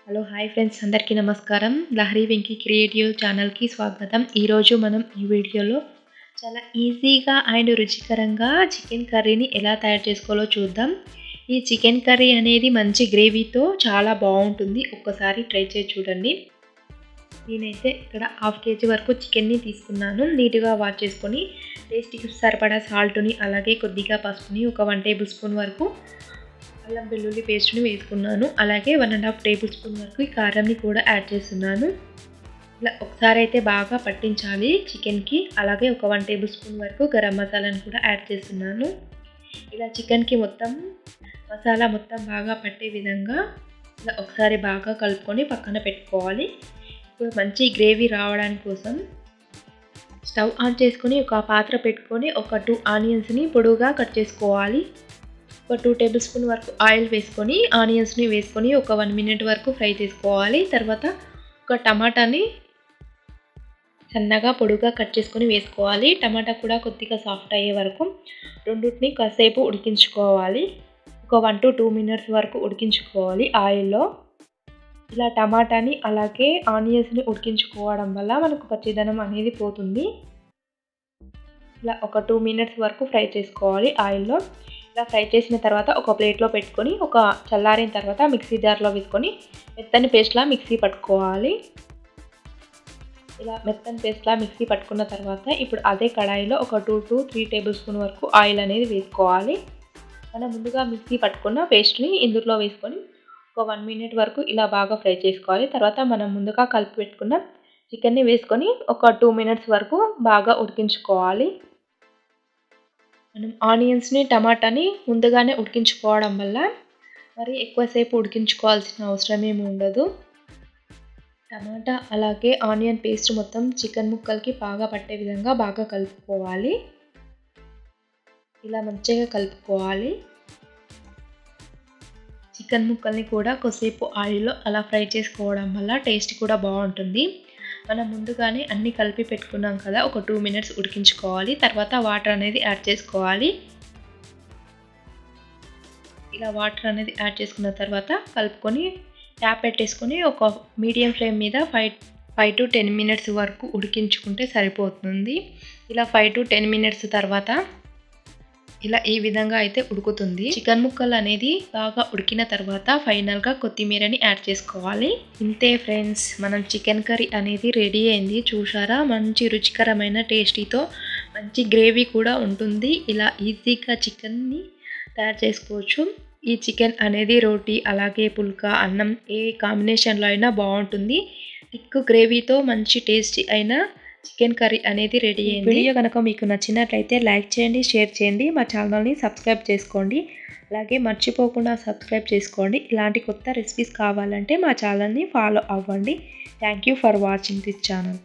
Hello hi friends, అందరికీ నమస్కారం. Lahari Venky creative ఛానల్కి స్వాగతం. ఈరోజు మనం ఈ వీడియోలో చాలా ఈజీగా అండ్ రుచికరంగా చికెన్ కర్రీని ఎలా తయారు చేసుకోవాలో చూద్దాం. ఈ చికెన్ కర్రీ అనేది మంచి గ్రేవీతో చాలా బాగుంటుంది. ఒక్కసారి ట్రై చేసి చూడండి. నేనైతే ఇక్కడ 1/2 kg వరకు చికెన్ని తీసుకున్నాను. నీట్గా వాష్ చేసుకొని టేస్ట్కి సరిపడా సాల్ట్ని, అలాగే కొద్దిగా పసుపుని, ఒక 1 టేబుల్ స్పూన్ వరకు అల్లం వెల్లుల్లి పేస్ట్ని వేసుకున్నాను. అలాగే 1.5 టేబుల్ స్పూన్ వరకు ఈ కారంని కూడా యాడ్ చేస్తున్నాను. ఇలా ఒకసారి అయితే బాగా పట్టించాలి చికెన్కి. అలాగే ఒక 1 టేబుల్ స్పూన్ వరకు గరం మసాలాను కూడా యాడ్ చేస్తున్నాను. ఇలా చికెన్కి మసాలా మొత్తం బాగా పట్టే విధంగా ఇలా ఒకసారి బాగా కలుపుకొని పక్కన పెట్టుకోవాలి. ఇప్పుడు మంచి గ్రేవీ రావడానికి కోసం స్టవ్ ఆన్ చేసుకొని ఒక పాత్ర పెట్టుకొని ఒక 2 ఆనియన్స్ని పొడవుగా కట్ చేసుకోవాలి. ఒక 2 టేబుల్ స్పూన్ వరకు ఆయిల్ వేసుకొని ఆనియన్స్ని వేసుకొని ఒక 1 మినిట్ వరకు ఫ్రై చేసుకోవాలి. తర్వాత ఒక టమాటాని సన్నగా పొడుగా కట్ చేసుకొని వేసుకోవాలి. టమాటా కూడా కొద్దిగా సాఫ్ట్ అయ్యే వరకు రెండింటిని కాసేపు ఉడికించుకోవాలి. ఒక 1 to 2 మినిట్స్ వరకు ఉడికించుకోవాలి ఆయిల్లో. ఇలా టమాటాని అలాగే ఆనియన్స్ని ఉడికించుకోవడం వల్ల మనకు పచ్చిదనం అనేది పోతుంది. ఇలా ఒక 2 మినిట్స్ వరకు ఫ్రై చేసుకోవాలి ఆయిల్లో. ఇలా ఫ్రై చేసిన తర్వాత ఒక ప్లేట్లో పెట్టుకొని చల్లారిన తర్వాత మిక్సీ జార్లో వేసుకొని మెత్తని పేస్ట్లా మిక్సీ పట్టుకోవాలి. ఇలా మెత్తని పేస్ట్లా మిక్సీ పట్టుకున్న తర్వాత ఇప్పుడు అదే కడాయిలో ఒక 2 to 3 టేబుల్ స్పూన్ వరకు ఆయిల్ అనేది వేసుకోవాలి. మనం ముందుగా మిక్సీ పట్టుకున్న పేస్ట్ని ఇందులో వేసుకొని ఒక 1 మినిట్ వరకు ఇలా బాగా ఫ్రై చేసుకోవాలి. తర్వాత మనం ముందుగా కలిపి పెట్టుకున్న చికెన్ని వేసుకొని ఒక 2 మినిట్స్ వరకు బాగా ఉడికించుకోవాలి. మనం ఆనియన్స్ని, టమాటాని ముందుగానే ఉడికించుకోవడం వల్ల మరి ఎక్కువసేపు ఉడికించుకోవాల్సిన అవసరం ఏమి ఉండదు. టమాటా అలాగే ఆనియన్ పేస్ట్ మొత్తం చికెన్ ముక్కలకి బాగా పట్టే విధంగా బాగా కలుపుకోవాలి. ఇలా మంచిగా కలుపుకోవాలి. చికెన్ ముక్కల్ని కూడా కొద్దిసేపు ఆయిల్లో అలా ఫ్రై చేసుకోవడం వల్ల టేస్ట్ కూడా బాగుంటుంది. మనం ముందుగానే అన్నీ కలిపి పెట్టుకున్నాం కదా, ఒక 2 మినిట్స్ ఉడికించుకోవాలి. తర్వాత వాటర్ అనేది యాడ్ చేసుకోవాలి. ఇలా వాటర్ అనేది యాడ్ చేసుకున్న తర్వాత కలుపుకొని ట్యాప్ పెట్టేసుకొని ఒక మీడియం ఫ్లేమ్ మీద 5 to 10 మినిట్స్ వరకు ఉడికించుకుంటే సరిపోతుంది. ఇలా 5 to 10 మినిట్స్ తర్వాత ఇలా ఈ విధంగా అయితే ఉడుకుతుంది. చికెన్ ముక్కలు అనేది బాగా ఉడికిన తర్వాత ఫైనల్గా కొత్తిమీరని యాడ్ చేసుకోవాలి. ఇంతే ఫ్రెండ్స్, మనం చికెన్ కర్రీ అనేది రెడీ అయింది. చూసారా, మంచి రుచికరమైన టేస్టీతో మంచి గ్రేవీ కూడా ఉంటుంది. ఇలా ఈజీగా చికెన్ని తయారు చేసుకోవచ్చు. ఈ చికెన్ అనేది రోటీ అలాగే పుల్కా అన్నం ఏ కాంబినేషన్లో అయినా బాగుంటుంది. థిక్ గ్రేవీతో మంచి టేస్టీ అయిన చికెన్ కర్రీ అనేది రెడీ అయింది. వీడియో కనుక మీకు నచ్చినట్లయితే లైక్ చేయండి, షేర్ చేయండి, మా ఛానల్ని సబ్స్క్రైబ్ చేసుకోండి. అలాగే మర్చిపోకుండా సబ్స్క్రైబ్ చేసుకోండి. ఇలాంటి కొత్త రెసిపీస్ కావాలంటే మా ఛానల్ని ఫాలో అవ్వండి. Thank you for watching this channel.